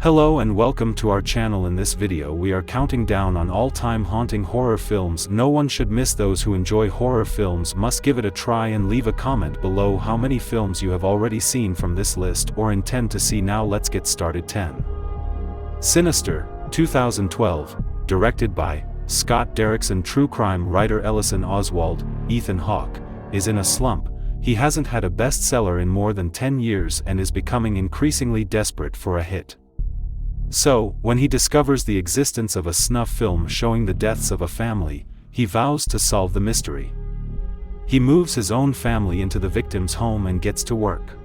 Hello and welcome to our channel. In this video we are counting down on all-time haunting horror films. No one should miss. Those who enjoy horror films must give it a try and leave a comment below how many films you have already seen from this list or intend to see. Now let's get started. 10. Sinister, 2012, directed by Scott Derrickson. True crime writer Ellison Oswald, Ethan Hawke, is in a slump. He hasn't had a bestseller in more than 10 years and is becoming increasingly desperate for a hit. So, when he discovers the existence of a snuff film showing the deaths of a family, he vows to solve the mystery. He moves his own family into the victim's home and gets to work.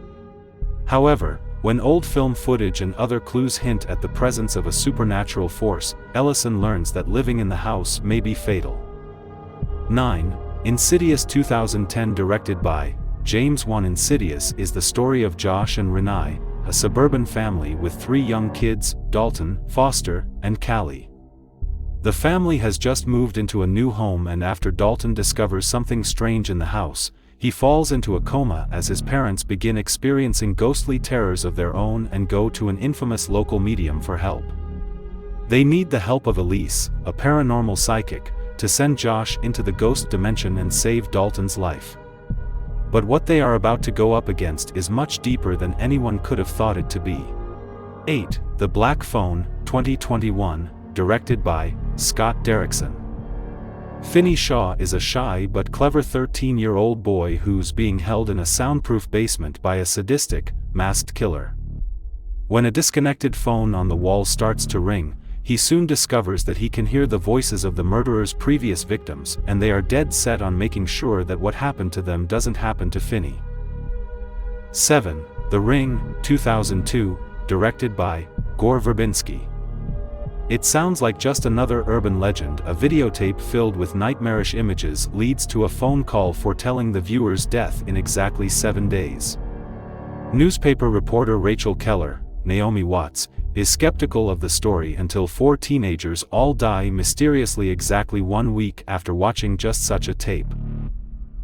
However, when old film footage and other clues hint at the presence of a supernatural force, Ellison learns that living in the house may be fatal. 9. Insidious, 2010, directed by James Wan. Insidious is the story of Josh and Renee, a suburban family with 3 young kids, Dalton, Foster, and Callie. The family has just moved into a new home, and after Dalton discovers something strange in the house, he falls into a coma as his parents begin experiencing ghostly terrors of their own and go to an infamous local medium for help. They need the help of Elise, a paranormal psychic, to send Josh into the ghost dimension and save Dalton's life. But what they are about to go up against is much deeper than anyone could have thought it to be. 8. The Black Phone, 2021, directed by Scott Derrickson. Finney Shaw is a shy but clever 13-year-old boy who's being held in a soundproof basement by a sadistic, masked killer. When a disconnected phone on the wall starts to ring, he soon discovers that he can hear the voices of the murderer's previous victims, and they are dead set on making sure that what happened to them doesn't happen to Finney. 7. The Ring, 2002, directed by Gore Verbinski. It sounds like just another urban legend. A videotape filled with nightmarish images leads to a phone call foretelling the viewer's death in exactly 7 days. Newspaper reporter Rachel Keller, Naomi Watts, is skeptical of the story until 4 teenagers all die mysteriously exactly 1 week after watching just such a tape.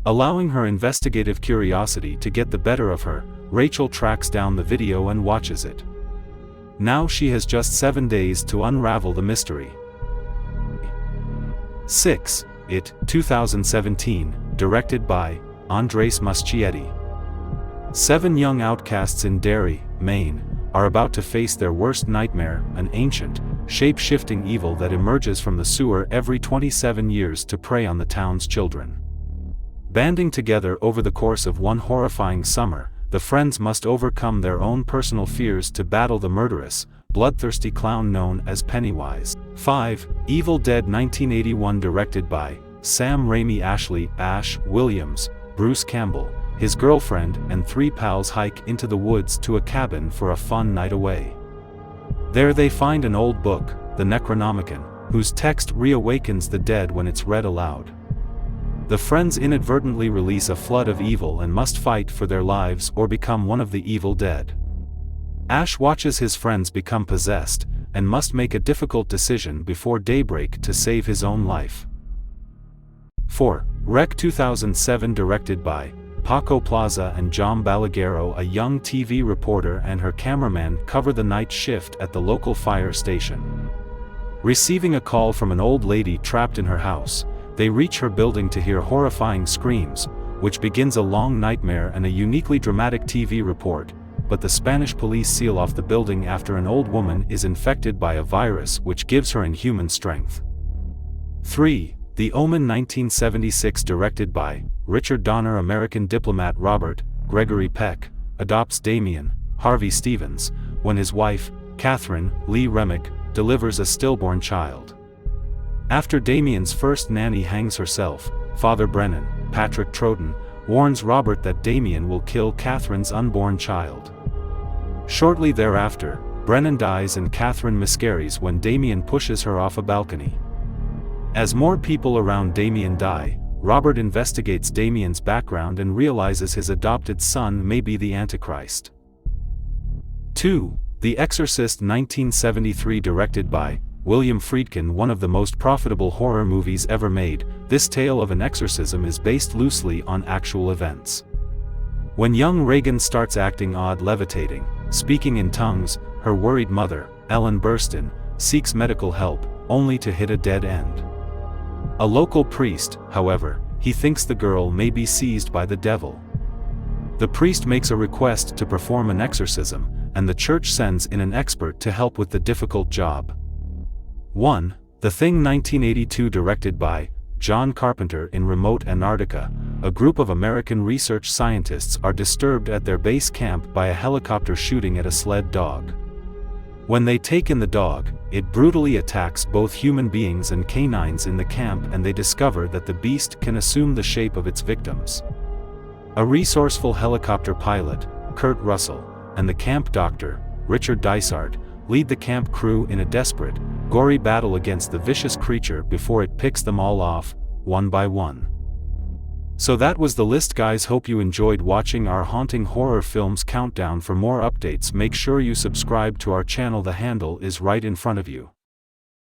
Allowing her investigative curiosity to get the better of her, Rachel tracks down the video and watches it. Now she has just 7 days to unravel the mystery. 6. It, 2017, directed by Andres Muschietti. 7 young outcasts in Derry, Maine, are about to face their worst nightmare, an ancient, shape-shifting evil that emerges from the sewer every 27 years to prey on the town's children. Banding together over the course of one horrifying summer, the friends must overcome their own personal fears to battle the murderous, bloodthirsty clown known as Pennywise. 5. Evil Dead, 1981, directed by Sam Raimi. Ashley, Ash Williams, Bruce Campbell, his girlfriend, and 3 pals hike into the woods to a cabin for a fun night away. There they find an old book, the Necronomicon, whose text reawakens the dead when it's read aloud. The friends inadvertently release a flood of evil and must fight for their lives or become one of the evil dead. Ash watches his friends become possessed, and must make a difficult decision before daybreak to save his own life. 4. Rec, 2007, directed by Paco Plaza and John Balaguero. A young TV reporter and her cameraman cover the night shift at the local fire station. Receiving a call from an old lady trapped in her house, they reach her building to hear horrifying screams, which begins a long nightmare and a uniquely dramatic TV report, but the Spanish police seal off the building after an old woman is infected by a virus which gives her inhuman strength. 3. The Omen, 1976, directed by Richard Donner. American diplomat Robert Gregory Peck adopts Damien Harvey Stevens when his wife, Catherine Lee Remick, delivers a stillborn child. After Damien's first nanny hangs herself, Father Brennan, Patrick Troughton, warns Robert that Damien will kill Catherine's unborn child. Shortly thereafter, Brennan dies and Catherine miscarries when Damien pushes her off a balcony. As more people around Damien die, Robert investigates Damien's background and realizes his adopted son may be the Antichrist. 2. The Exorcist, 1973, directed by William Friedkin. One of the most profitable horror movies ever made, this tale of an exorcism is based loosely on actual events. When young Reagan starts acting odd, levitating, speaking in tongues, her worried mother, Ellen Burstyn, seeks medical help, only to hit a dead end. A local priest, however, he thinks the girl may be seized by the devil. The priest makes a request to perform an exorcism, and the church sends in an expert to help with the difficult job. 1. The Thing 1982, directed by John Carpenter. In remote Antarctica, a group of American research scientists are disturbed at their base camp by a helicopter shooting at a sled dog. When they take in the dog, it brutally attacks both human beings and canines in the camp, and they discover that the beast can assume the shape of its victims. A resourceful helicopter pilot, Kurt Russell, and the camp doctor, Richard Dysart, lead the camp crew in a desperate, gory battle against the vicious creature before it picks them all off, one by one. So that was the list, guys. Hope you enjoyed watching our haunting horror films countdown. For more updates, make sure you subscribe to our channel. The handle is right in front of you.